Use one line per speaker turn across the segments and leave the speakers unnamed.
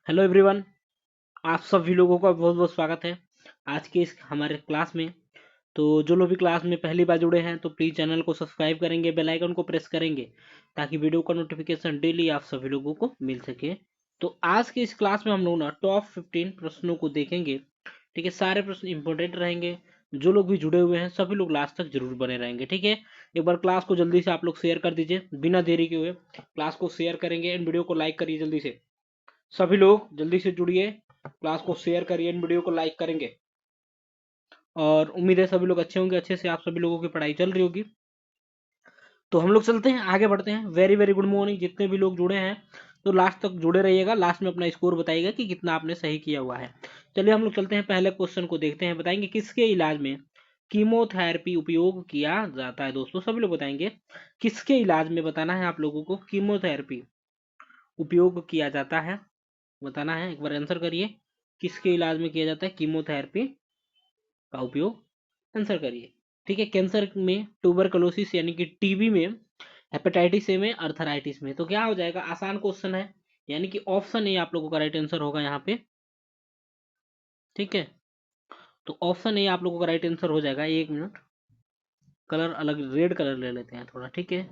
Hello everyone. आप सभी लोगों का बहुत बहुत स्वागत है आज के इस हमारे क्लास में। तो जो लोग भी क्लास में पहली बार जुड़े हैं तो प्लीज़ चैनल को सब्सक्राइब करेंगे, बेल आइकन को प्रेस करेंगे ताकि वीडियो का नोटिफिकेशन डेली आप सभी लोगों को मिल सके। तो आज के इस क्लास में हम लोग ना टॉप 15 प्रश्नों को देखेंगे। ठीक है, सारे प्रश्न इंपॉर्टेंट रहेंगे। जो लोग भी जुड़े हुए हैं सभी लोग लास्ट तक जरूर बने रहेंगे। ठीक है, एक बार क्लास को जल्दी से आप लोग शेयर कर दीजिए, बिना देरी के हुए क्लास को शेयर करेंगे एंड वीडियो को लाइक करिए जल्दी से। सभी लोग जल्दी से जुड़िए, क्लास को शेयर करिए, वीडियो को लाइक करेंगे। और उम्मीद है सभी लोग अच्छे होंगे, अच्छे से आप सभी लोगों की पढ़ाई चल रही होगी। तो हम लोग चलते हैं, आगे बढ़ते हैं। वेरी वेरी गुड मॉर्निंग जितने भी लोग जुड़े हैं, तो लास्ट तक जुड़े रहिएगा। लास्ट में अपना स्कोर बताइएगा कि कितना आपने सही किया हुआ है। चलिए हम लोग चलते हैं, पहले क्वेश्चन को देखते हैं। बताएंगे किसके इलाज में कीमोथेरेपी उपयोग किया जाता है। दोस्तों सभी लोग बताएंगे किसके इलाज में, बताना है आप लोगों को कीमोथेरेपी उपयोग किया जाता है, बताना है। एक बार आंसर करिए, किसके इलाज में किया जाता है कीमोथेरेपी का उपयोग, आंसर करिए। ठीक है, कैंसर में, ट्यूबरकुलोसिस यानी कि टीबी में, हेपेटाइटिस ए में, अर्थराइटिस में। तो क्या हो जाएगा, आसान क्वेश्चन है, यानी कि ऑप्शन ए आप लोगों का राइट आंसर होगा यहाँ पे। ठीक है, तो ऑप्शन ए आप लोगों का राइट आंसर हो जाएगा। एक मिनट, कलर अलग रेड कलर ले लेते हैं थोड़ा। ठीक है,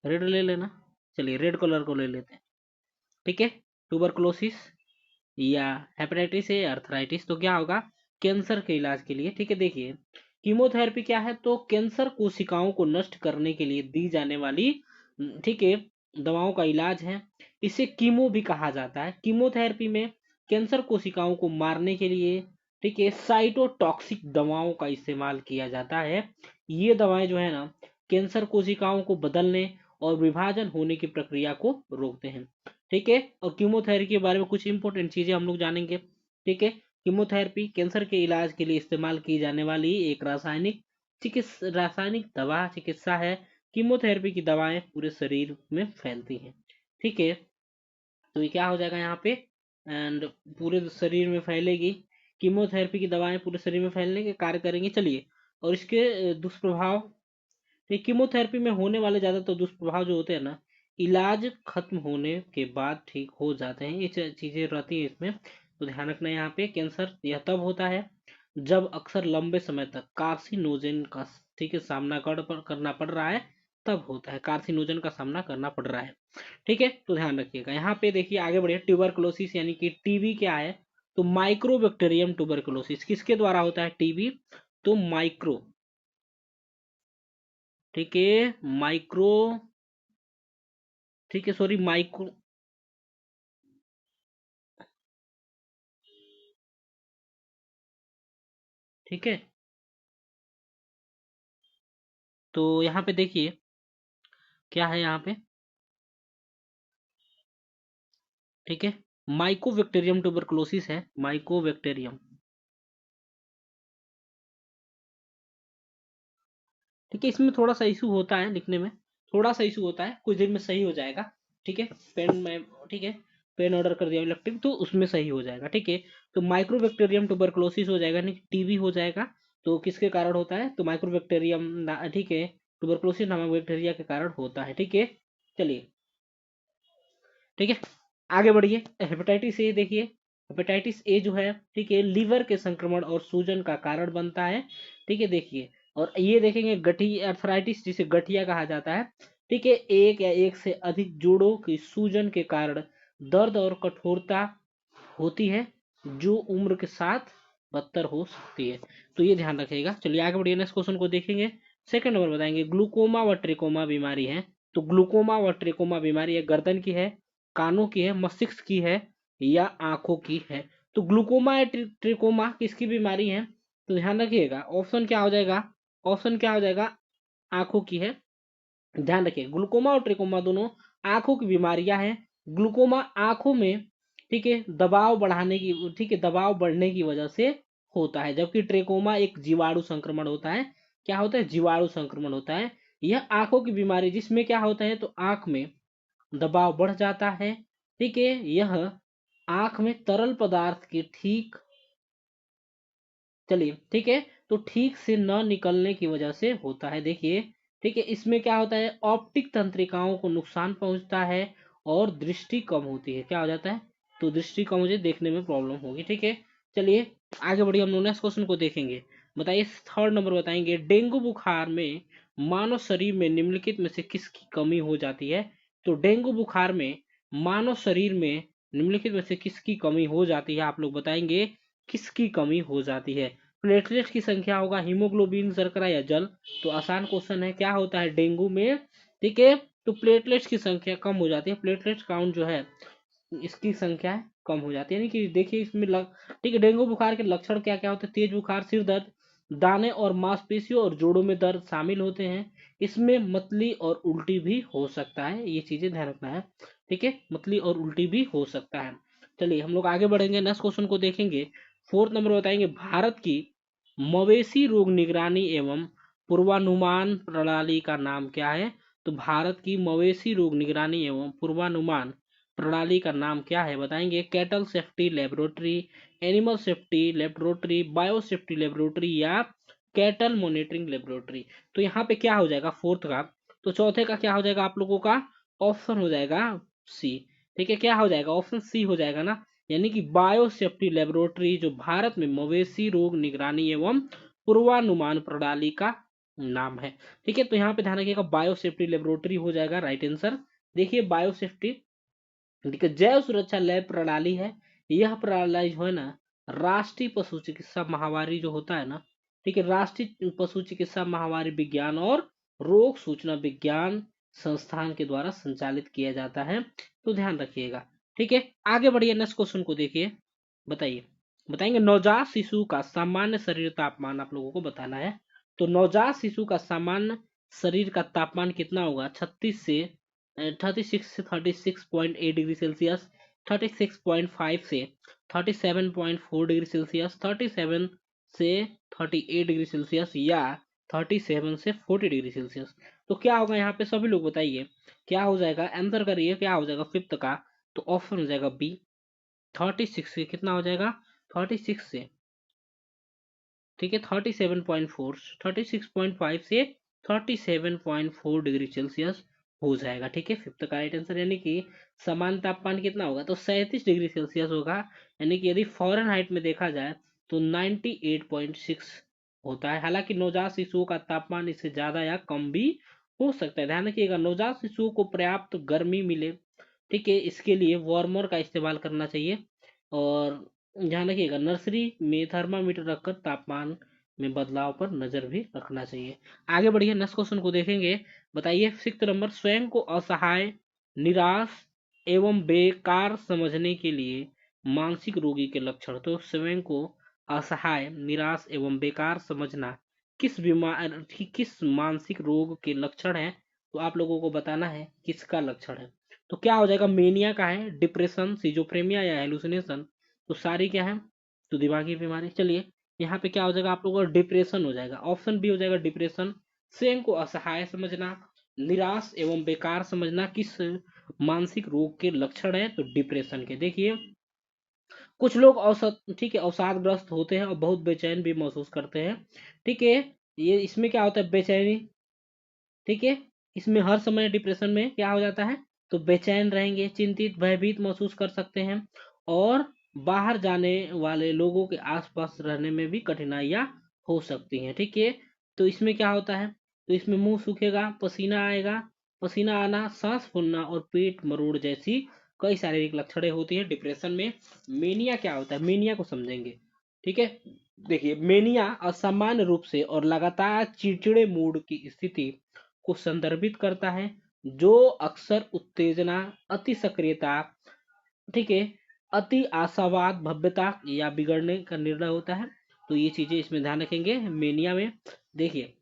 रेड ले लेना। चलिए रेड कलर को ले लेते हैं। ठीक है, ट्यूबरकुलोसिस या हेपेटाइटिस ए, अर्थराइटिस। तो क्या होगा, कैंसर के इलाज के लिए। ठीक है, देखिए कीमोथेरेपी क्या है, तो कैंसर कोशिकाओं को नष्ट करने के लिए दी जाने वाली ठीक है दवाओं का इलाज है। इसे कीमो भी कहा जाता है। कीमोथेरेपी में कैंसर कोशिकाओं को मारने के लिए ठीक है साइटोटॉक्सिक दवाओं का इस्तेमाल किया जाता है। ये दवाएं जो है ना, कैंसर कोशिकाओं को बदलने और विभाजन होने की प्रक्रिया को रोकते हैं। ठीक है, और कीमोथेरेपी के बारे में कुछ इंपॉर्टेंट चीजें हम लोग जानेंगे। ठीक है, कीमोथेरेपी कैंसर के इलाज के लिए इस्तेमाल की जाने वाली एक रासायनिक दवा चिकित्सा है। कीमोथेरेपी की दवाएं पूरे शरीर में फैलती हैं। ठीक है, तो ये क्या हो जाएगा यहाँ पे, एंड पूरे शरीर में फैलेगी। कीमोथेरेपी की दवाएं पूरे शरीर में फैलने के कार्य करेंगे। चलिए, और इसके दुष्प्रभाव। तो कीमोथेरेपी में होने वाले ज्यादातर दुष्प्रभाव जो होते हैं ना, इलाज खत्म होने के बाद ठीक हो जाते हैं। ये चीजें रहती है इसमें, तो ध्यान रखना। यहाँ पे कैंसर यह तब होता है जब अक्सर लंबे समय तक कार्सिनोजन का ठीक है सामना करना पड़ रहा है, तब होता है कार्सिनोजन का सामना करना पड़ रहा है। ठीक है, तो ध्यान रखिएगा। यहाँ पे देखिए आगे बढ़िए, ट्यूबरकुलोसिस यानी कि टीबी क्या है, तो माइक्रोबैक्टीरियम ट्यूबरकुलोसिस किसके द्वारा होता है टीबी, तो माइक्रो ठीक है माइक्रो ठीक है सॉरी माइक्रो ठीक है, तो यहाँ पे देखिए क्या है यहाँ पे। ठीक है, माइकोबैक्टीरियम ट्यूबरकुलोसिस है, माइकोबैक्टीरियम। ठीक है, इसमें थोड़ा सा इशू होता है लिखने में, थोड़ा सा इशू होता है, कुछ दिन में सही हो जाएगा। ठीक है, पेन में ठीक है, पेन ऑर्डर कर दिया इलेक्ट्रिक, तो उसमें सही हो जाएगा। ठीक है, तो माइक्रोबैक्टीरियम ट्यूबरकुलोसिस हो जाएगा, नहीं टीबी हो जाएगा। तो किसके कारण होता है, तो माइक्रोबैक्टीरियम ठीक है ट्यूबरकुलोसिस नामक बैक्टीरिया के कारण होता है। ठीक है, चलिए ठीक है आगे बढ़िए। हेपेटाइटिस ए देखिए, हेपेटाइटिस ए जो है ठीक है लीवर के संक्रमण और सूजन का कारण बनता है। ठीक है, देखिए और ये देखेंगे गठिया अर्थराइटिस जिसे गठिया कहा जाता है। ठीक है, एक या एक से अधिक जोड़ों की सूजन के कारण दर्द और कठोरता होती है, जो उम्र के साथ बदतर हो सकती है। तो ये ध्यान रखिएगा। चलिए आगे बढ़िए, नेक्स्ट क्वेश्चन को देखेंगे। सेकंड नंबर बताएंगे, ग्लूकोमा व ट्रेकोमा बीमारी है। तो ग्लूकोमा व ट्रेकोमा बीमारी है गर्दन की है, कानों की है, मस्तिष्क की है, या आंखों की है। तो ग्लूकोमा या ट्रेकोमा किसकी बीमारी है, तो ध्यान रखिएगा ऑप्शन क्या हो जाएगा, ऑप्शन क्या हो जाएगा, आंखों की है। ध्यान रखिए, ग्लूकोमा और ट्रेकोमा दोनों आंखों की बीमारियां हैं। ग्लूकोमा आंखों में ठीक है दबाव बढ़ाने की ठीक है दबाव बढ़ने की वजह से होता है, जबकि ट्रेकोमा एक जीवाणु संक्रमण होता है। क्या होता है, जीवाणु संक्रमण होता है। यह आंखों की बीमारी जिसमें क्या होता है, तो आंख में दबाव बढ़ जाता है। ठीक है, यह आंख में तरल पदार्थ के ठीक चलिए ठीक है, तो ठीक से न निकलने की वजह से होता है। देखिए ठीक है, इसमें क्या होता है, ऑप्टिक तंत्रिकाओं को नुकसान पहुंचता है और दृष्टि कम होती है। क्या हो जाता है, तो दृष्टि कम हो जाए, देखने में प्रॉब्लम होगी। ठीक है, चलिए आगे बढ़िए, हम लोग नेक्स्ट क्वेश्चन को देखेंगे। बताइए थर्ड नंबर बताएंगे, डेंगू बुखार में मानव शरीर में निम्नलिखित में से किसकी कमी हो जाती है। तो डेंगू बुखार में मानव शरीर में निम्नलिखित में से किसकी कमी हो जाती है, आप लोग बताएंगे किसकी कमी हो जाती है। प्लेटलेट की संख्या होगा, हीमोग्लोबिन, शर्करा या जल। तो आसान क्वेश्चन है, क्या होता है डेंगू में। ठीक है, तो प्लेटलेट्स की संख्या कम हो जाती है, प्लेटलेट्स काउंट जो है इसकी संख्या कम हो जाती है। यानी कि देखिए इसमें ठीक है, डेंगू बुखार के लक्षण क्या क्या होते हैं। तेज बुखार, सिर दर्द, दाने और मांसपेशियों और जोड़ों में दर्द शामिल होते हैं। इसमें मतली और उल्टी भी हो सकता है, ये चीजें ध्यान रखना है। ठीक है, मतली और उल्टी भी हो सकता है। चलिए हम लोग आगे बढ़ेंगे, नेक्स्ट क्वेश्चन को देखेंगे। फोर्थ नंबर बताएंगे, भारत की मवेशी रोग निगरानी एवं पूर्वानुमान प्रणाली का नाम क्या है। तो भारत की मवेशी रोग निगरानी एवं पूर्वानुमान प्रणाली का नाम क्या है, बताएंगे। Cattle safety laboratory, animal safety laboratory, bio safety laboratory या कैटल मॉनिटरिंग लेबोरेटरी। तो यहाँ पे क्या हो जाएगा फोर्थ का, तो चौथे का क्या हो जाएगा आप लोगों का, ऑप्शन हो जाएगा सी। ठीक है, क्या हो जाएगा, ऑप्शन सी हो जाएगा ना, यानी कि बायो सेफ्टी लेबोरेटरी जो भारत में मवेशी रोग निगरानी एवं पूर्वानुमान प्रणाली का नाम है। ठीक है, तो यहाँ पे ध्यान रखिएगा, बायो सेफ्टी लेबोरेटरी हो जाएगा राइट आंसर। देखिए बायो सेफ्टी, ठीक है, जैव सुरक्षा लैब प्रणाली है। यह प्रणाली जो है ना, राष्ट्रीय पशु चिकित्सा महामारी जो होता है ना, ठीक है, राष्ट्रीय पशु चिकित्सा महामारी विज्ञान और रोग सूचना विज्ञान संस्थान के द्वारा संचालित किया जाता है। तो ध्यान रखिएगा। ठीक है, आगे बढ़िए, नेक्स्ट क्वेश्चन को देखिए। बताइए, बताएंगे नवजात शिशु का सामान्य शरीर तापमान आप लोगों को बताना है। तो नवजात शिशु का सामान्य शरीर का तापमान कितना होगा, 36 से 36.8 डिग्री सेल्सियस, 36.5 से 37.4 डिग्री सेल्सियस, 37 से 38 डिग्री सेल्सियस या 37 से 40 डिग्री सेल्सियस। तो क्या होगा यहाँ पे, सभी लोग बताइए क्या हो जाएगा, आंसर करिए क्या हो जाएगा फिफ्थ का। तो ऑप्शन हो जाएगा बी, 36 से कितना हो जाएगा, 36 से, ठीक है, 37.4, 36.5 से 37.4 डिग्री सेल्सियस हो जाएगा। ठीक है, फिफ्थ का राइट आंसर, यानी कि समान तापमान कितना होगा, तो 37 डिग्री सेल्सियस होगा। यानी कि यदि फॉरेन हाइट में देखा जाए तो 98.6 होता है। हालांकि नवजात शिशुओं का तापमान इससे ज्यादा या कम भी हो सकता है। ध्यान रखिएगा, नवजात शिशुओं को पर्याप्त गर्मी मिले, ठीक है, इसके लिए वार्मर का इस्तेमाल करना चाहिए। और ध्यान रखिएगा, नर्सरी में थर्मामीटर रखकर तापमान में बदलाव पर नजर भी रखना चाहिए। आगे बढ़िए, नेक्स्ट क्वेश्चन को देखेंगे। बताइए सिक्स्थ नंबर, स्वयं को असहाय, निराश एवं बेकार समझने के लिए मानसिक रोगी के लक्षण। तो स्वयं को असहाय, निराश एवं बेकार समझना किस बीमार किस मानसिक रोग के लक्षण है। तो आप लोगों को बताना है किसका लक्षण है। तो क्या हो जाएगा, मेनिया का है, डिप्रेशन, सिजोफ्रेनिया या हेलुसिनेशन। तो सारी क्या है, तो दिमागी बीमारी। चलिए यहाँ पे क्या हो जाएगा आप लोगों का, डिप्रेशन हो जाएगा, ऑप्शन बी हो जाएगा डिप्रेशन। स्वयं को असहाय समझना, निराश एवं बेकार समझना किस मानसिक रोग के लक्षण है, तो डिप्रेशन के। देखिए कुछ लोग औसत, ठीक है, अवसादग्रस्त होते हैं और बहुत बेचैन भी महसूस करते हैं। ठीक है, ये इसमें क्या होता है, बेचैनी। ठीक है, इसमें हर समय डिप्रेशन में क्या हो जाता है, तो बेचैन रहेंगे, चिंतित, भयभीत महसूस कर सकते हैं और बाहर जाने वाले लोगों के आसपास रहने में भी कठिनाइयां हो सकती हैं। ठीक है, तो इसमें क्या होता है, तो इसमें मुंह सूखेगा, पसीना आएगा, पसीना आना, सांस फूलना और पेट मरोड़ जैसी कई शारीरिक लक्षणें होती हैं डिप्रेशन में। मेनिया क्या होता है, मेनिया को समझेंगे। ठीक है, देखिए मेनिया असामान्य रूप से और लगातार चिड़चिड़े मूड की स्थिति को संदर्भित करता है, जो अक्सर उत्तेजना, अति सक्रियता, ठीक है, अति आशावाद, भव्यता या बिगड़ने का निर्णय होता है। तो ये चीजें इसमें ध्यान रखेंगे मेनिया में। देखिए,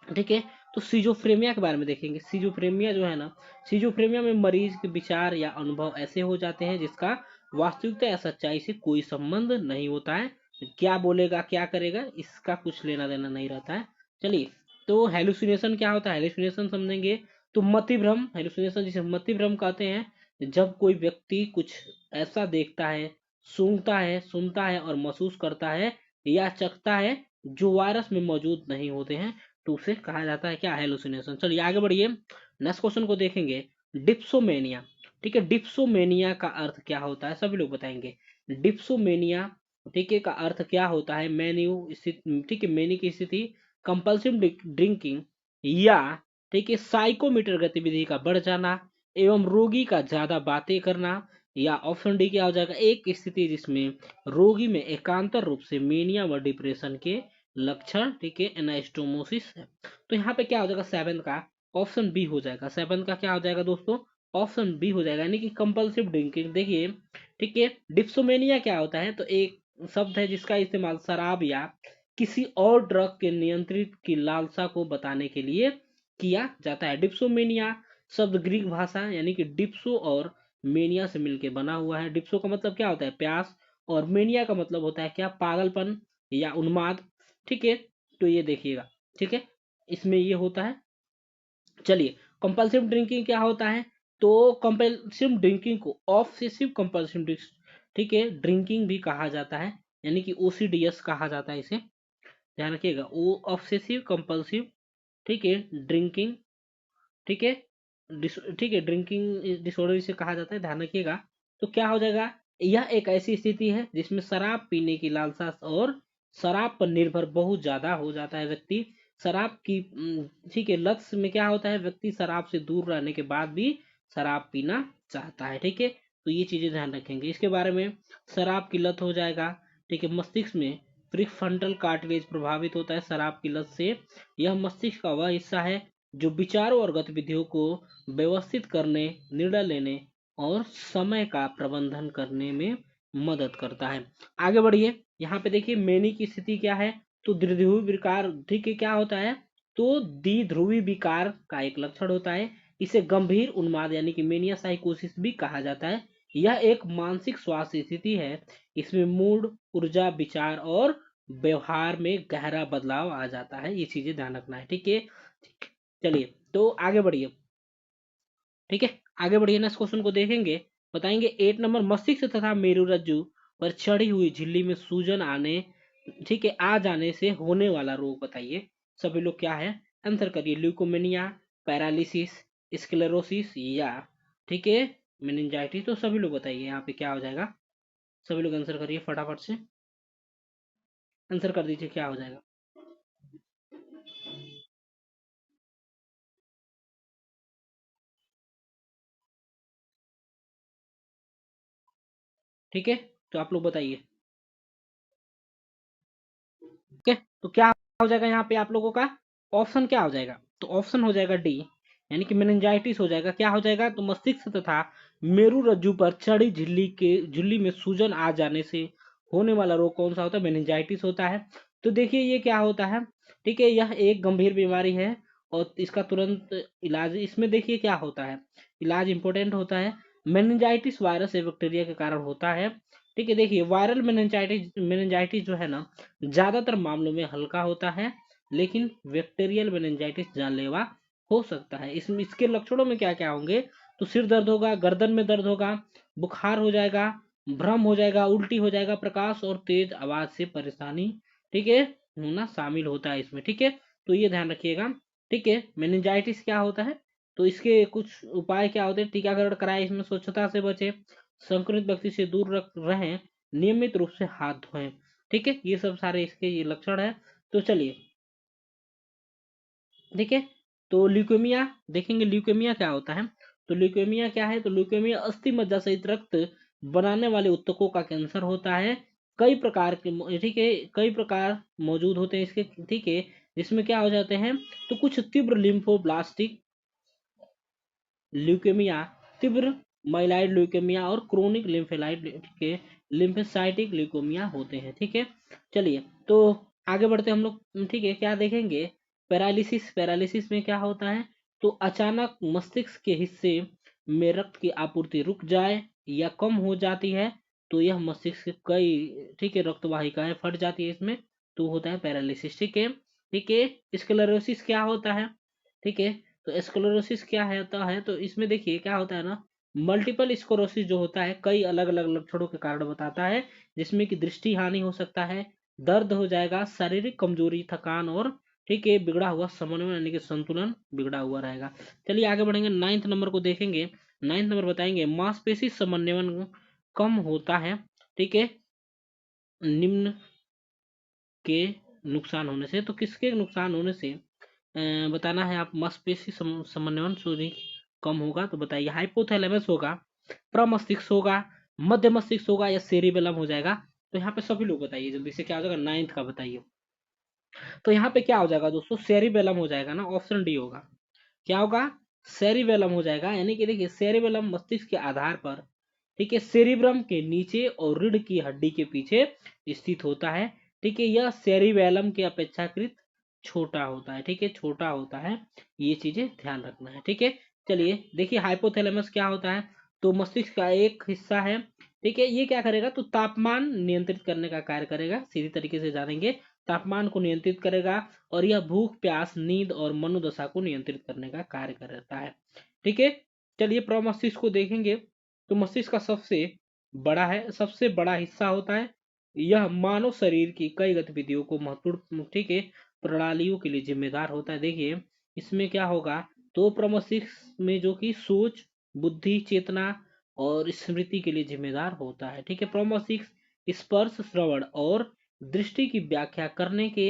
ठीक है, तो सिजोफ्रेनिया के बारे में देखेंगे। सिजोफ्रेनिया जो है ना, सिजोफ्रेनिया में मरीज के विचार या अनुभव ऐसे हो जाते हैं जिसका वास्तविकता या सच्चाई से कोई संबंध नहीं होता है। क्या बोलेगा क्या करेगा इसका कुछ लेना देना नहीं रहता है। चलिए, तो हेलुसिनेशन क्या होता है, हेलुसिनेशन समझेंगे। तो मतिभ्रम, हेलुसिनेशन जिसे मतिभ्रम कहते हैं, जब कोई व्यक्ति कुछ ऐसा देखता है, सूंघता है, सुनता है और महसूस करता है या चखता है जो वायरस में मौजूद नहीं होते हैं, तो उसे कहा जाता है क्या, हेलुसिनेशन। चलिए आगे बढ़िए, नेक्स्ट क्वेश्चन को देखेंगे। डिप्सोमेनिया, ठीक है। डिप्सोमेनिया का अर्थ क्या होता है, सभी लोग बताएंगे। डिप्सोमेनिया, ठीक है, का अर्थ क्या होता है। मेन्यू स्थिति, ठीक है, मेनी की स्थिति, कंपल्सिव ड्रिंकिंग, या ठीक है साइकोमीटर गतिविधि का बढ़ जाना, एवं रोगी का ज्यादा बातें करना, या ऑप्शन डी क्या हो जाएगा, एक स्थिति जिसमें रोगी में एकांतर रूप से मेनिया व डिप्रेशन के लक्षण, ठीक है, एनास्टोमोसिस है। तो यहाँ पे क्या हो जाएगा, सेवन का ऑप्शन बी हो जाएगा। सेवन का क्या हो जाएगा दोस्तों, ऑप्शन बी हो जाएगा, यानी कि कंपल्सिव ड्रिंकिंग। देखिए, ठीक है, डिप्सोमेनिया क्या होता है, तो एक शब्द है जिसका इस्तेमाल शराब या किसी और ड्रग के नियंत्रित की लालसा को बताने के लिए किया जाता है। डिप्सोमेनिया शब्द ग्रीक भाषा यानी कि डिप्सो और मेनिया से मिलकर बना हुआ है। डिप्सो का मतलब क्या होता है, प्यास, और मेनिया का मतलब होता है क्या, पागलपन या उन्माद, ठीक है। तो ये देखिएगा, ठीक है, इसमें ये होता है। चलिए, कंपल्सिव ड्रिंकिंग क्या होता है, तो कंपल्सिव ड्रिंकिंग को ऑब्सेसिव कंपल्सिव, ठीक है, ड्रिंकिंग भी कहा जाता है, यानी कि ओसीडीएस कहा जाता है इसे, ध्यान रखिएगा, वो ऑब्सेसिव कंपल्सिव, ठीक है, ड्रिंकिंग, ठीक है, ठीक है, ड्रिंकिंग डिसऑर्डर इसे कहा जाता है, ध्यान रखिएगा। तो क्या हो जाएगा, यह एक ऐसी स्थिति है जिसमें शराब पीने की लालसा और शराब पर निर्भर बहुत ज्यादा हो जाता है व्यक्ति। शराब की ठीक है लत में क्या होता है, व्यक्ति शराब से दूर रहने के बाद भी शराब पीना चाहता है, ठीक है। तो ये चीजें ध्यान रखेंगे इसके बारे में। शराब की लत हो जाएगा, ठीक है, मस्तिष्क में प्रीफ्रंटल कार्टिलेज प्रभावित होता है शराब की लत से। यह मस्तिष्क का वह हिस्सा है जो विचारों और गतिविधियों को व्यवस्थित करने, निर्णय लेने और समय का प्रबंधन करने में मदद करता है। आगे बढ़िए, यहाँ पे देखिए मेनी की स्थिति क्या है, तो द्विध्रुवी विकार, ठीक है, क्या होता है, तो द्विध्रुवी विकार का एक लक्षण होता है। इसे गंभीर उन्माद यानी कि मेनिया साइकोसिस भी कहा जाता है। यह एक मानसिक स्वास्थ्य स्थिति है। इसमें मूड, ऊर्जा, विचार और व्यवहार में गहरा बदलाव आ जाता है। ये चीजें ध्यान रखना है, ठीक है। चलिए, तो आगे बढ़िए, ठीक है, आगे बढ़िए ना, इस क्वेश्चन को देखेंगे, बताएंगे 8 नंबर, मस्तिष्क तथा मेरुरज्जु पर चढ़ी हुई झिल्ली में सूजन आने, ठीक है, आ जाने से होने वाला रोग बताइए। सभी लोग क्या है, आंसर करिए। ल्यूकोमेनिया, पैरालिसिस, स्क्लेरोसिस, या ठीक है मेनिंजाइटिस। तो सभी लोग बताइए यहाँ पे क्या हो जाएगा, सभी लोग आंसर करिए फटाफट से, आंसर कर दीजिए क्या हो जाएगा। ठीक है, तो आप लोग बताइए। ओके, तो क्या हो जाएगा यहाँ पे आप लोगों का, ऑप्शन क्या हो जाएगा, तो ऑप्शन हो जाएगा डी, यानी कि मेनिंजाइटिस हो जाएगा। क्या हो जाएगा, तो मस्तिष्क तथा मेरुरज्जु पर चढ़ी झिल्ली में सूजन आ जाने से होने वाला रोग कौन सा होता है, मेनिंजाइटिस होता है। तो देखिए ये क्या होता है, ठीक है, यह एक गंभीर बीमारी है और इसका तुरंत इलाज, इसमें देखिए क्या होता है, इलाज इंपॉर्टेंट होता है। मेनिंजाइटिस वायरस या बैक्टीरिया के कारण होता है, ठीक है। देखिए वायरल मेनिंजाइटिस मेनिंजाइटिस जो है ना, ज्यादातर मामलों में हल्का होता है, लेकिन बैक्टीरियल मेनिंजाइटिस जानलेवा हो सकता है। इसमें इसके लक्षणों में क्या क्या होंगे, तो सिर दर्द होगा, गर्दन में दर्द होगा, बुखार हो जाएगा, भ्रम हो जाएगा, उल्टी हो जाएगा, प्रकाश और तेज आवाज से परेशानी, ठीक है, होना शामिल होता है इसमें, ठीक है। तो ये ध्यान रखिएगा, ठीक है। मेनिंजाइटिस क्या होता है, तो इसके कुछ उपाय क्या होते हैं, टीकाकरण कराएं, इसमें स्वच्छता से बचे, संक्रमित व्यक्ति से दूर रहें, नियमित रूप से हाथ धोएं, ठीक है। ये सब सारे इसके ये लक्षण है। तो चलिए, ठीक है, तो ल्यूकेमिया देखेंगे, ल्यूकेमिया क्या होता है, तो ल्यूकेमिया क्या है, तो ल्यूकेमिया अस्थि मज्जा सहित रक्त बनाने वाले ऊतकों का कैंसर होता है। कई प्रकार के, ठीक है, कई प्रकार मौजूद होते हैं इसके, ठीक है, जिसमें क्या हो जाते हैं, तो कुछ तीव्र लिम्फोब्लास्टिक ल्यूकेमिया, तीव्र माइलाइड ल्यूकेमिया और क्रोनिक लिम्फेलाइड के लिम्फेसाइटिक ल्यूकेमिया होते हैं, ठीक है। चलिए, तो आगे बढ़ते हम लोग, ठीक है, क्या देखेंगे, पैरालिसिस। पैरालिसिस में क्या होता है, तो अचानक मस्तिष्क के हिस्से में रक्त की आपूर्ति रुक जाए या कम हो जाती है, तो यह मस्तिष्क के कई, ठीक है, रक्त वाहिकाएं फट जाती है इसमें, तो होता है पैरालिसिस, ठीक है। ठीक है, स्क्लेरोसिस क्या होता है, ठीक है, तो स्क्लेरोसिस क्या होता है, तो इसमें देखिए क्या होता है ना, मल्टीपल स्क्लेरोसिस जो होता है कई अलग अलग लक्षणों के कारण बताता है, जिसमें कि दृष्टि हानि हो सकता है, दर्द हो जाएगा, शारीरिक कमजोरी, थकान और, ठीक है, बिगड़ा हुआ समन्वय यानी कि संतुलन बिगड़ा हुआ रहेगा। चलिए आगे बढ़ेंगे, 9th नंबर को देखेंगे। 9th नंबर बताएंगे मांसपेशी समन्वयन कम होता है, ठीक है, निम्न के नुकसान होने से। तो किसके नुकसान होने से बताना है आप, मांसपेशी समन्वयन सूर्य कम होगा तो बताइए। हाइपोथैलेमस होगा, प्रमस्तिष्क होगा, मध्य मस्तिष्क होगा, या सेरिबेलम हो जाएगा। तो यहाँ पे सभी लोग बताइए जल्दी से, क्या हो जाएगा 9th का बताइए। तो यहाँ पे क्या हो जाएगा दोस्तों, सेरिबेलम हो जाएगा ना, ऑप्शन डी होगा। क्या होगा, सेरिबेलम हो जाएगा। यानी कि देखिए सेरिबेलम मस्तिष्क के आधार पर, ठीक है, सेरिब्रम के नीचे और रीढ़ की हड्डी के पीछे स्थित होता है, ठीक है। यह सेरिबेलम के अपेक्षाकृत छोटा होता है, ठीक है, छोटा होता है। ये चीजें ध्यान रखना है, ठीक है। चलिए देखिए हाइपोथैलेमस क्या होता है, तो मस्तिष्क का एक हिस्सा है, ठीक है। ये क्या करेगा, तो तापमान नियंत्रित करने का कार्य करेगा, सीधी तरीके से जानेंगे, तापमान को नियंत्रित करेगा। और यह भूख प्यास नींद और मनोदशा को नियंत्रित करने का कार्य करता है, ठीक है। चलिए प्रमस्तिष्क को देखेंगे, तो मस्तिष्क का सबसे बड़ा हिस्सा होता है। यह मानव शरीर की कई गतिविधियों को महत्वपूर्ण, ठीक है, प्रणालियों के लिए जिम्मेदार होता है। देखिए इसमें क्या होगा, तो प्रमस्तिष्क में जो कि सोच, बुद्धि, चेतना और स्मृति के लिए जिम्मेदार होता है, ठीक है। प्रमस्तिष्क स्पर्श, श्रवण और दृष्टि की व्याख्या करने के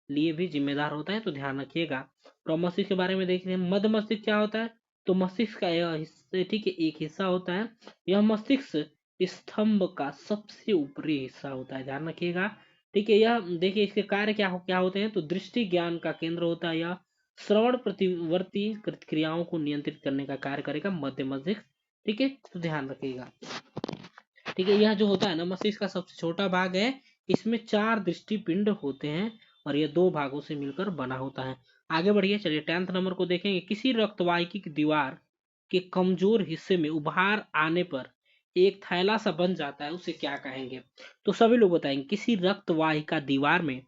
लिए भी जिम्मेदार होता है, तो ध्यान रखिएगा। प्रमस्तिष्क के बारे में देख रहे हैं। मध्य मस्तिष्क क्या होता है, तो मस्तिष्क का यह हिस्सा, ठीक है, एक हिस्सा होता है। यह मस्तिष्क स्तंभ का सबसे ऊपरी हिस्सा होता है, ध्यान रखिएगा, ठीक है। यह देखिए इसके कार्य क्या होते हैं, तो दृष्टि ज्ञान का केंद्र होता है। यह श्रवण प्रतिवर्ती क्रियाओं को नियंत्रित करने का कार्य करेगा मध्य मस्तिष्क, ठीक है, तो ध्यान रखिएगा, ठीक है। यह जो होता है ना मस्तिष्क का सबसे छोटा भाग है, इसमें 4 दृष्टि पिंड होते हैं और यह 2 भागों से मिलकर बना होता है। आगे बढ़िए, चलिए 10th नंबर को देखेंगे। किसी रक्तवाहिकी की दीवार के कमजोर हिस्से में उभार आने पर एक थैला सा बन जाता है, उसे क्या कहेंगे। तो सभी लोग बताएंगे, किसी रक्तवाहिका दीवार में,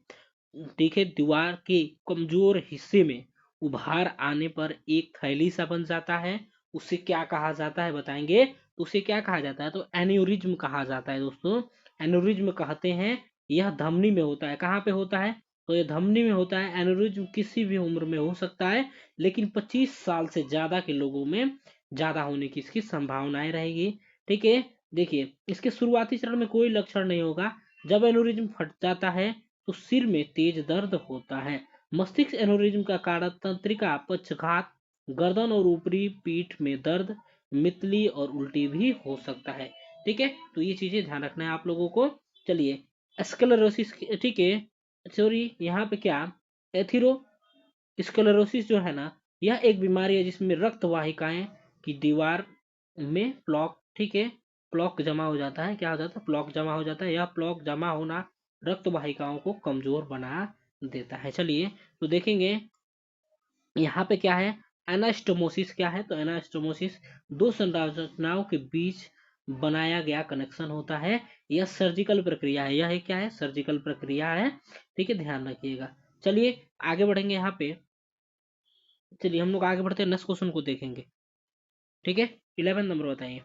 ठीक है, दीवार के कमजोर हिस्से में उभार आने पर एक थैली सा बन जाता है, उसे क्या कहा जाता है बताएंगे। तो उसे क्या कहा जाता है, तो एन्यूरिज्म कहा जाता है दोस्तों। एन्यूरिज्म कहते हैं। यह धमनी में होता है, कहाँ पे होता है, तो यह धमनी में होता है। एन्यूरिज्म किसी भी उम्र में हो सकता है, लेकिन 25 साल से ज्यादा के लोगों में ज्यादा होने की इसकी संभावनाएं रहेगी, ठीक है। देखिए इसके शुरुआती चरण में कोई लक्षण नहीं होगा। जब एन्यूरिज्म फट जाता है तो सिर में तेज दर्द होता है। मस्तिष्क एन्यूरिज्म का कारण तंत्रिका, पक्षघात, गर्दन और ऊपरी पीठ में दर्द, मितली और उल्टी भी हो सकता है, ठीक है। तो ये चीजें ध्यान रखना है आप लोगों को। चलिए स्क्लेरोसिस, ठीक है, सॉरी यहाँ पे क्या, एथिरो स्क्लेरोसिस जो है ना, यह एक बीमारी है जिसमें रक्त वाहिकाएं की दीवार में प्लॉक, ठीक है, प्लॉक जमा हो जाता है। क्या हो जाता है, प्लॉक जमा हो जाता है। यह प्लॉक जमा होना रक्त वाहिकाओं को कमजोर बना देता है। चलिए तो देखेंगे यहाँ पे क्या है, एनास्टोमोसिस क्या है, तो एनास्टोमोसिस 2 संरचनाओं के बीच बनाया गया कनेक्शन होता है। यह सर्जिकल प्रक्रिया है, यह क्या है, सर्जिकल प्रक्रिया है, ठीक है, ध्यान रखिएगा। चलिए आगे बढ़ेंगे यहाँ पे। चलिए हम लोग आगे बढ़ते हैं, नेक्स्ट क्वेश्चन को देखेंगे, ठीक है। 11 नंबर बताइए,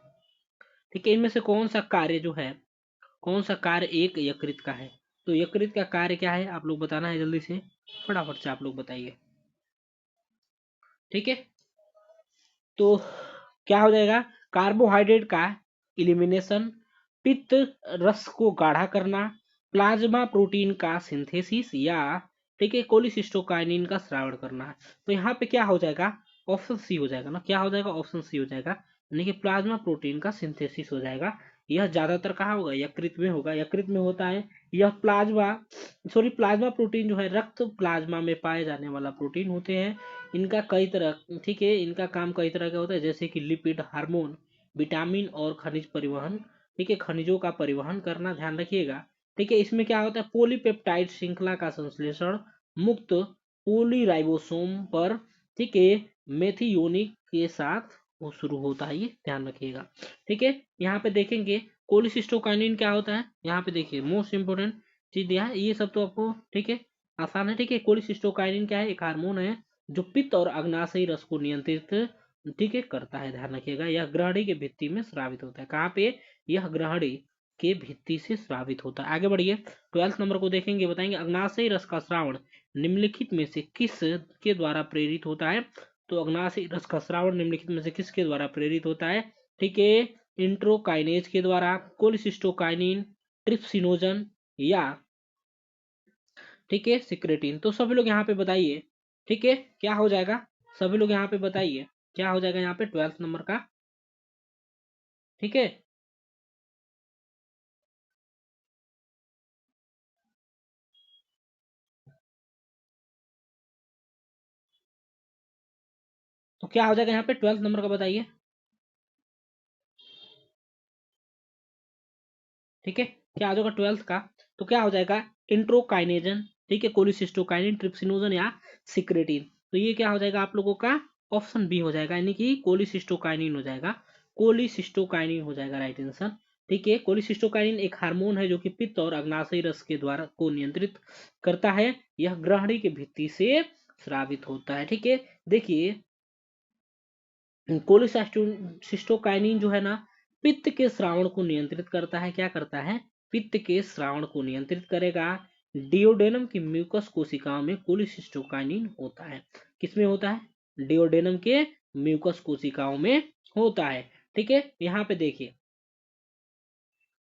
ठीक है, इनमें से कौन सा कार्य जो है, कौन सा कार्य एक यकृत का है। तो यकृत का कार्य क्या है, आप लोग बताना है जल्दी से, फटाफट से आप लोग बताइए, ठीक है। तो क्या हो जाएगा, कार्बोहाइड्रेट का इलिमिनेशन, पित्त रस को गाढ़ा करना, प्लाज्मा प्रोटीन का सिंथेसिस, या ठीक है कोलिसिस्टोकाइनिन का स्रावण करना। तो यहाँ पे क्या हो जाएगा, ऑप्शन सी हो जाएगा ना, क्या हो जाएगा, ऑप्शन सी हो जाएगा, यानी कि प्लाज्मा प्रोटीन का सिंथेसिस हो जाएगा। यह ज्यादातर कहाँ होगा, यकृत में होगा, यकृत में होता है। यह प्लाज्मा प्रोटीन जो है रक्त प्लाज्मा में पाए जाने वाला प्रोटीन होते हैं। इनका कई तरह, ठीक है, इनका काम कई तरह का होता है, जैसे कि लिपिड, हार्मोन, विटामिन और खनिज परिवहन, ठीक है, खनिजों का परिवहन करना, ध्यान रखिएगा, ठीक है। इसमें क्या होता है, पॉलीपेप्टाइड श्रृंखला का संश्लेषण मुक्त पॉलीराइबोसोम पर, ठीक है, मेथियोनिक के साथ वो शुरू होता है, ये ध्यान रखिएगा, ठीक है। यहाँ पे देखेंगे कोलिसिस्टोकाइनिन क्या होता है, यहाँ पे देखिए मोस्ट इंपोर्टेंट चीज दिया है, ये सब तो आपको ठीक है आसान है, ठीक है। कोलिसिस्टोकाइनिन क्या है, एक हार्मोन है जो पित्त और अग्नाशयी रस को नियंत्रित, ठीक है, करता है, ध्यान रखिएगा। यह ग्रहणी के भित्ति में स्रावित होता है, कहाँ पे, यह ग्रहणी के भित्ति से स्रावित होता है। आगे बढ़िए 12 नंबर को देखेंगे, बताएंगे अग्नाशयी रस का स्रावण निम्नलिखित में से किस के द्वारा प्रेरित होता है। तो अग्नाशयी रस का स्रावण निम्नलिखित में से किसके द्वारा प्रेरित होता है, ठीक है, इंट्रोकाइनेज के द्वारा, कोलिसिस्टोकाइनिन, ट्रिप्सिनोजन या ठीक है सिक्रेटिन। तो सभी लोग यहाँ पे बताइए, ठीक है क्या हो जाएगा, सभी लोग यहाँ पे बताइए क्या हो जाएगा यहाँ पे 12th नंबर का। ठीक है, तो क्या हो जाएगा यहाँ पे 12th नंबर का बताइए। ठीक है, क्या आ जाएगा 12th का, तो क्या हो जाएगा इंट्रोकाइनेजन, ठीक है, कोलिसिस्टोकाइनिन, ट्रिप्सिनोजन या सिक्रेटिन। तो ये क्या हो जाएगा आप लोगों का ऑप्शन बी हो जाएगा, यानी कि कोलिसिस्टोकाइनिन हो जाएगा, कोलिसिस्टोकाइनिन हो जाएगा राइट आंसर। ठीक है, कोलिसिस्टोकाइनिन एक हार्मोन है जो कि पित्त और अग्नाशयी रस के द्वारा को नियंत्रित करता है, यह ग्रहणी के भित्ति से स्रावित होता है। ठीक है, देखिए कोलिसिस्टोकाइनिन जो है ना पित्त के श्रावण को नियंत्रित करता है, क्या करता है, पित्त के श्रावण को नियंत्रित करेगा। डिओडेनम की म्यूकस कोशिकाओं में कोलिसिस्टोकाइनिन होता है, किसमें होता है, डिओडेनम के म्यूकस कोशिकाओं में होता है। ठीक है, यहाँ पे देखिए,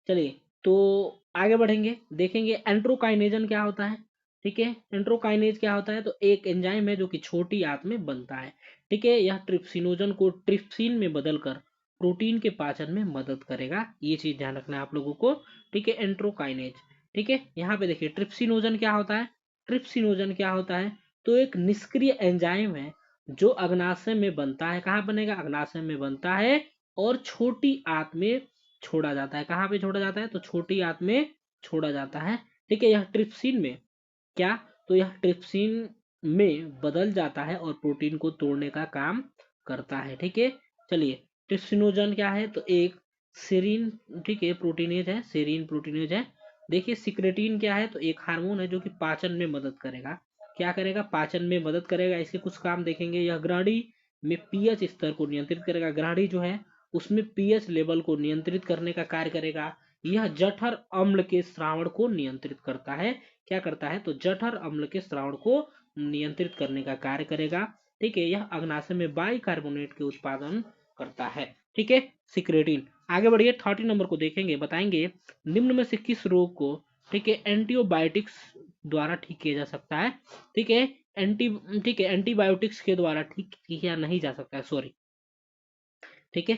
चलिए तो आगे बढ़ेंगे, देखेंगे एंट्रोकाइनेजन क्या होता है। ठीक है, एंट्रोकाइनेज क्या होता है, तो एक एंजाइम है जो कि छोटी आंत में बनता है। ठीक है, यह ट्रिप्सिनोजन को ट्रिप्सिन में बदलकर प्रोटीन के पाचन में मदद करेगा, ये चीज ध्यान रखना है आप लोगों को। ठीक है, एंट्रोकाइनेज। ठीक है, यहाँ पे देखिए ट्रिप्सिनोजन क्या होता है, ट्रिप्सिनोजन क्या होता है, तो एक निष्क्रिय एंजाइम है जो अग्नाशय में बनता है, कहाँ बनेगा, अग्नाशय में बनता है और छोटी आंत में छोड़ा जाता है, कहाँ पे छोड़ा जाता है, तो छोटी आंत में छोड़ा जाता है। ठीक है, यह ट्रिप्सिन में क्या, तो यह ट्रिप्सिन में बदल जाता है और प्रोटीन को तोड़ने का काम करता है। ठीक है, चलिए ट्रिप्सिनोजन क्या है, तो एक सेरीन, ठीक है प्रोटीनेज है, सेरीन प्रोटीनेज है। देखिए सिक्रेटिन क्या है, तो एक हार्मोन है जो कि पाचन में मदद करेगा, क्या करेगा, पाचन में मदद करेगा। इसके कुछ काम देखेंगे, यह ग्रहणी में पीएच स्तर को नियंत्रित करेगा, ग्रहणी जो है उसमें पीएच लेवल को नियंत्रित करने का कार्य करेगा। यह जठर अम्ल के श्रावण को नियंत्रित करता है, क्या करता है, तो जठर अम्ल के श्रावण को नियंत्रित करने का कार्य करेगा। ठीक है, यह अग्नाशय में बाइकार्बोनेट के उत्पादन करता है। ठीक है, सिक्रेटिन। आगे बढ़िए 30 नंबर को देखेंगे, बताएंगे निम्न में से किस रोग को, ठीक है, एंटीबायोटिक्स द्वारा ठीक किया जा सकता है। ठीक है, एंटी ठीक है एंटीबायोटिक्स के द्वारा ठीक किया नहीं जा सकता है, सॉरी, ठीक है,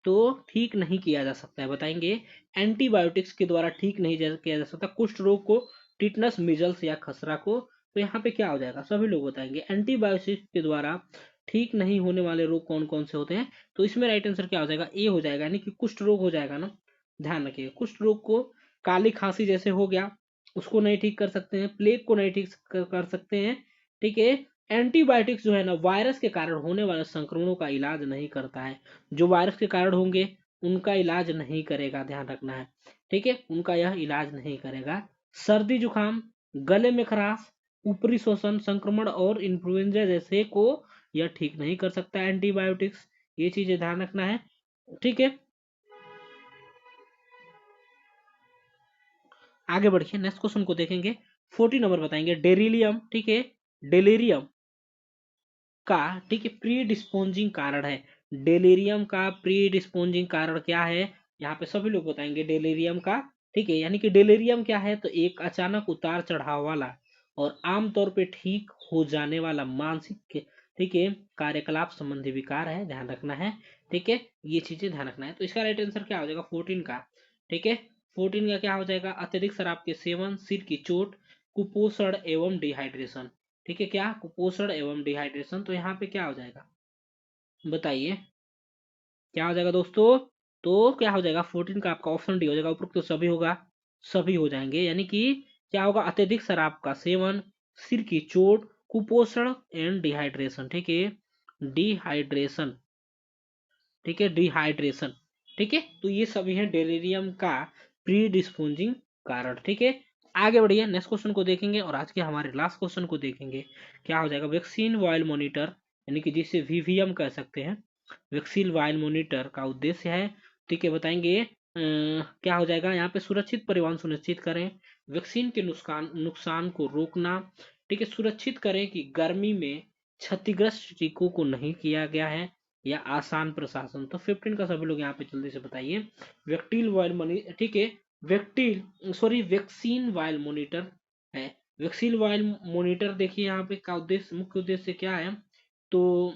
तो ठीक नहीं किया जा सकता है, बताएंगे एंटीबायोटिक्स के द्वारा ठीक नहीं किया जा सकता कुष्ठ रोग को, टिटनस, मिजल्स या खसरा को। तो यहाँ पे क्या हो जाएगा, सभी लोग बताएंगे एंटीबायोटिक्स के द्वारा ठीक नहीं होने वाले रोग कौन कौन से होते हैं। तो इसमें राइट आंसर क्या हो जाएगा, ए हो जाएगा, यानी कि कुष्ठ रोग हो जाएगा ना, ध्यान रखिएगा कुष्ठ रोग को, काली खांसी जैसे हो गया उसको नहीं ठीक कर सकते हैं, प्लेग को नहीं ठीक कर सकते हैं। ठीक है, एंटीबायोटिक्स जो है ना वायरस के कारण होने वाले संक्रमणों का इलाज नहीं करता है, जो वायरस के कारण होंगे उनका इलाज नहीं करेगा, ध्यान रखना है। ठीक है, उनका यह इलाज नहीं करेगा। सर्दी जुकाम, गले में खराश, ऊपरी श्वसन संक्रमण और इन्फ्लुएंजा जैसे को यह ठीक नहीं कर सकता एंटीबायोटिक्स, ये चीजें ध्यान रखना है। ठीक है, आगे बढ़िए नेक्स्ट क्वेश्चन को देखेंगे, 40 नंबर बताएंगे डेरिलियम, ठीक है, डेलेरियम का, ठीक है, प्री डिस्पोजिंग कारण है, डेलेरियम का प्री डिस्पोजिंग कारण क्या है, यहाँ पे सभी लोग बताएंगे डेलेरियम का। ठीक है, यानी कि डेलेरियम क्या है, तो एक अचानक उतार चढ़ाव वाला और आमतौर पे ठीक हो जाने वाला मानसिक, ठीक है, कार्यकलाप संबंधी विकार है, ध्यान रखना है। ठीक है, ये चीजें ध्यान रखना है। तो इसका राइट आंसर क्या हो जाएगा 14 का। ठीक है, 14 का क्या हो जाएगा, अत्यधिक शराब के सेवन, सिर की चोट, कुपोषण एवं डिहाइड्रेशन। ठीक है, क्या, कुपोषण एवं डिहाइड्रेशन। तो यहाँ पे क्या हो जाएगा, बताइए क्या हो जाएगा दोस्तों, तो क्या हो जाएगा 14 का आपका ऑप्शन डी हो जाएगा, उपरोक्त तो सभी होगा, सभी हो जाएंगे, यानी कि क्या होगा, अत्यधिक शराब का सेवन, सिर की चोट, कुपोषण एंड डिहाइड्रेशन। ठीक है, डिहाइड्रेशन, ठीक है, डिहाइड्रेशन। ठीक है, तो ये सभी है डेलिरियम का प्री डिस्पोजिंग कारण। ठीक है, आगे बढ़िए नेक्स्ट क्वेश्चन को देखेंगे और आज के हमारे लास्ट क्वेश्चन को देखेंगे, क्या हो जाएगा, वैक्सीन वायल मॉनिटर, यानी कि जिसे वीवीएम कह सकते हैं, वैक्सीन वायल मॉनिटर का उद्देश्य है, ठीक है, बताएंगे क्या हो जाएगा, यहाँ पे सुरक्षित परिवहन सुनिश्चित करें, वैक्सीन के नुकसान नुकसान को रोकना, ठीक है, सुरक्षित करें कि गर्मी में क्षतिग्रस्त टीकों को नहीं किया गया है, या आसान प्रशासन। तो 15 का सभी लोग यहाँ पे जल्दी से बताइए। व्यक्तिल वाइल मनी, ठीक है, वैक्सीन वाइल मॉनिटर है। वैक्सीन वाइल मॉनिटर देखिए यहाँ पे का उद्देश्य, मुख्य उद्देश्य क्या है, तो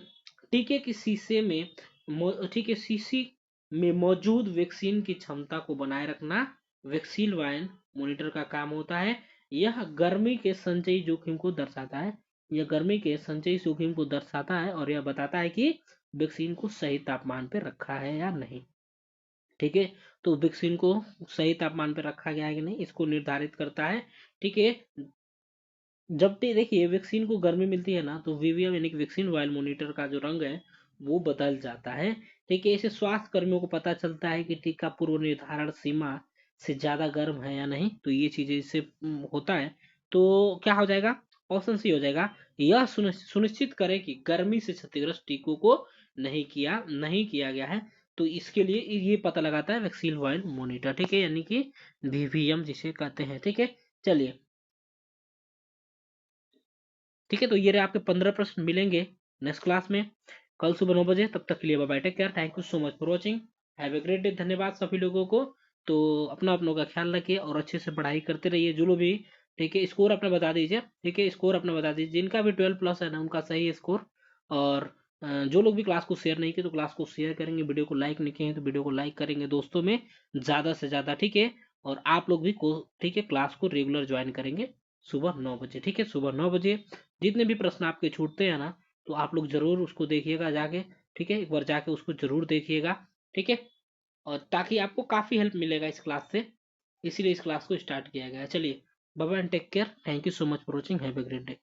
टीके की शीशे में ठीक है, शीशी में मौजूद वैक्सीन की क्षमता को बनाए रखना वैक्सीन वाइल मॉनिटर का काम होता है। यह गर्मी के संचयी जोखिम को दर्शाता है, यह गर्मी के संचयी जोखिम को दर्शाता है और यह बताता है कि वैक्सीन को सही तापमान पर रखा है या नहीं। ठीक है, तो वैक्सीन को सही तापमान पर रखा गया है कि नहीं, इसको निर्धारित करता है। ठीक है, जब भी देखिए वैक्सीन को गर्मी मिलती है ना, तो वीवीएम यानी कि वैक्सीन वाइल मॉनिटर का जो रंग है वो बदल जाता है। ठीक है, इससे स्वास्थ्य कर्मियों को पता चलता है कि टीका पूर्व निर्धारण सीमा से ज्यादा गर्म है या नहीं। तो ये चीजें इससे होता है। तो क्या हो जाएगा, ऑप्शन सी हो जाएगा। यह सुनिश्चित करें कि गर्मी से क्षतिग्रस्त टीकों को नहीं किया गया है। तो इसके लिए ये पता लगाता है वैक्सीन वाइल मॉनिटर। ठीक है, यानी कि वीवीएम जिसे कहते हैं। ठीक है, चलिए, ठीक है, तो ये रहे आपके 15 प्रश्न मिलेंगे नेक्स्ट क्लास में कल सुबह 9 बजे। तब तक के लिए bye bye, take care, thank you so much for watching, have a great day. धन्यवाद सभी लोगों को। तो अपना अपनों का ख्याल रखिए और अच्छे से पढ़ाई करते रहिए। जो लोग भी, ठीक है, स्कोर अपना बता दीजिए। ठीक है, स्कोर अपना बता दीजिए, जिनका भी 12+ है ना उनका सही है स्कोर। और जो लोग भी क्लास को शेयर नहीं किए तो क्लास को शेयर करेंगे, वीडियो को लाइक नहीं किए हैं तो वीडियो को लाइक करेंगे दोस्तों में ज्यादा से ज्यादा। ठीक है, और आप लोग भी को, ठीक है, क्लास को रेगुलर ज्वाइन करेंगे सुबह 9 बजे। ठीक है, सुबह 9 बजे जितने भी प्रश्न आपके छूटते हैं ना, तो आप लोग जरूर उसको देखिएगा जाके। ठीक है, एक बार जाके उसको जरूर देखिएगा। ठीक है, और ताकि आपको काफी हेल्प मिलेगा इस क्लास से, इसीलिए इस क्लास को स्टार्ट किया गया है। चलिए, bye bye and take care, thank you so much for watching, have a great day.